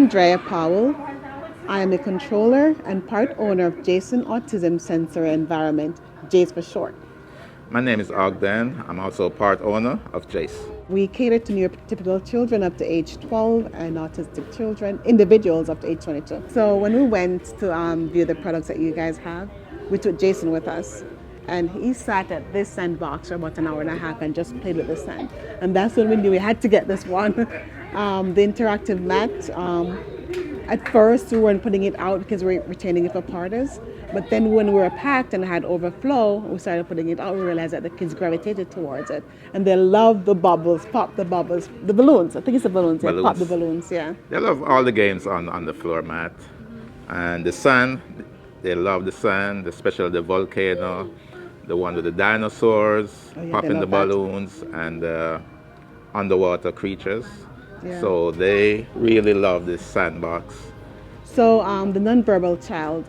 Andrea Powell. I am the controller and part owner of Jasen Autism Sensory Environment, JACE for short. My name is Ogden. I'm also part owner of Jace. We cater to neurotypical children up to age 12 and autistic children, individuals up to age 22. So when we went to view the products that you guys have, we took Jason with us. And he sat at this sandbox for about an hour and a half and just played with the sand. And that's when we knew we had to get this one. The interactive mat, at first we weren't putting it out because we were retaining it for parties. But then when we were packed and had overflow, we started putting it out. We realized that the kids gravitated towards it. And they love the bubbles, pop the bubbles, the balloons. I think it's the balloons. Yeah, pop the balloons, yeah. They love all the games on the floor mat. And the sand, they love the sand, especially the volcano, the one with the dinosaurs, popping the balloons, and underwater creatures. Yeah. So they really love this sandbox. So the nonverbal child,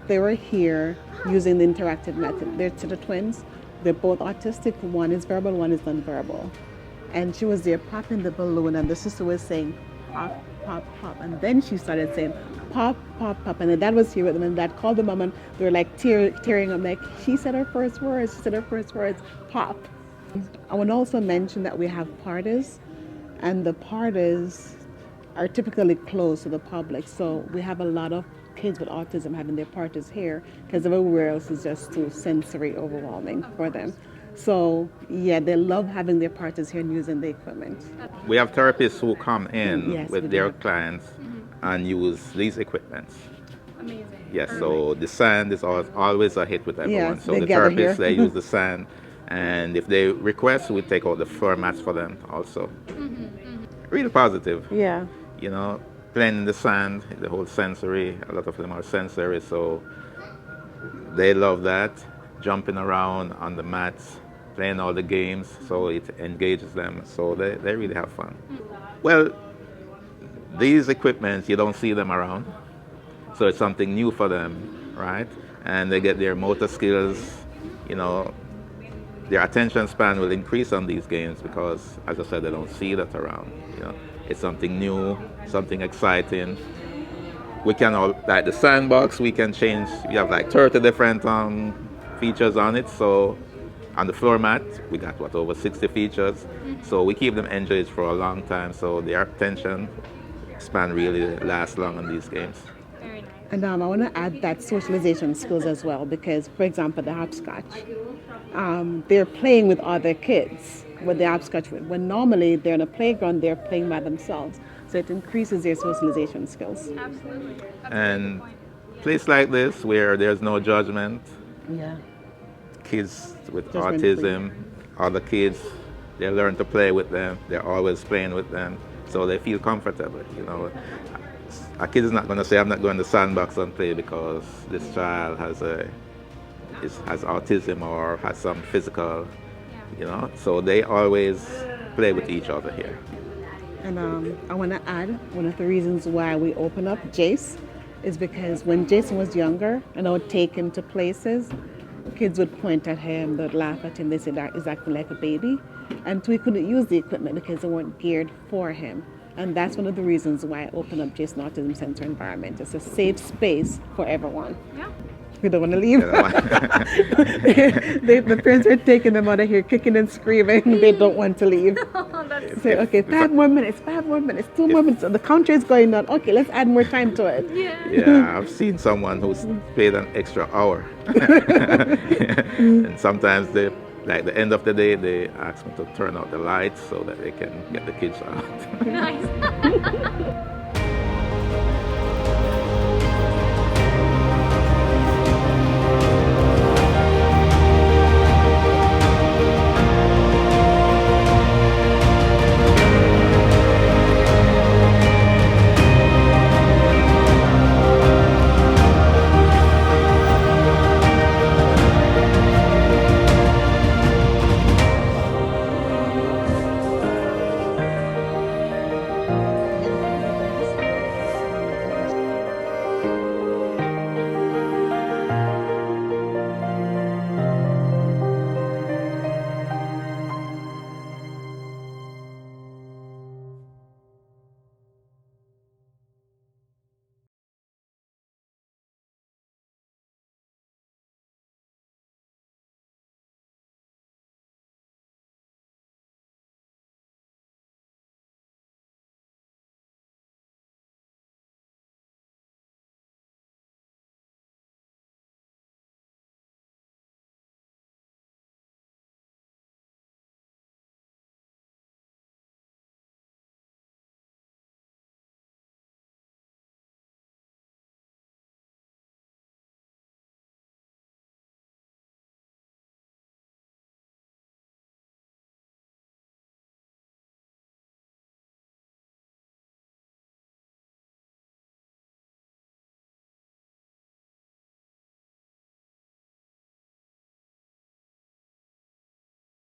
they were here using the interactive method. They're the twins. They're both autistic. One is verbal, one is nonverbal. And she was there popping the balloon, and the sister was saying, pop, pop, pop. And then she started saying, pop, pop, pop. And the dad was here with them, and dad called the mom, and they were like tearing up, like, she said her first words, pop. I want to also mention that we have parties, and the parties are typically closed to the public. So we have a lot of kids with autism having their parties here because everywhere else is just too sensory overwhelming for them. So yeah, they love having their parties here and using the equipment. We have therapists who come in with their clients and use these equipments. Amazing. Yes, so the sand is always a hit with everyone. Yes, so the therapists, they use the sand, and if they request, we take out the floor mats for them also. Really positive. Yeah. You know, playing in the sand, the whole sensory, a lot of them are sensory, so they love that. Jumping around on the mats, playing all the games, so it engages them, so they really have fun. Well, these equipments, you don't see them around, so it's something new for them, right? And they get their motor skills, you know, their attention span will increase on these games because, as I said, they don't see that around, you know. It's something new, something exciting. We can all, like the sandbox, we can change, we have like 30 different features on it. So on the floor mat, we got over 60 features. So we keep them engaged for a long time. So their attention span really lasts long on these games. Very nice. And I want to add that socialization skills as well because, for example, the hopscotch, they're playing with other kids with the hopscotch. When normally they're in a playground, they're playing by themselves. So it increases their socialization skills. Absolutely. And a place like this where there's no judgment, kids with autism, other kids, they learn to play with them. They're always playing with them, so they feel comfortable. You know, a kid is not going to say, "I'm not going to sandbox and play because this child has autism or has some physical." You know, so they always play with each other here. And I want to add, one of the reasons why we open up Jace is because when Jason was younger and I would take him to places, kids would point at him, they'd laugh at him, they said that he's acting like a baby. And we couldn't use the equipment because they weren't geared for him. And that's one of the reasons why I opened up Jason Autism Sensory Environment. It's a safe space for everyone. Yeah. We don't want to leave. The parents are taking them out of here, kicking and screaming. They don't want to leave. Say, okay, 5 more minutes, 2 more minutes. The counter is going on. Okay, let's add more time to it. Yeah, I've seen someone who's paid an extra hour. And sometimes they, like the end of the day, they ask me to turn out the lights so that they can get the kids out. Nice.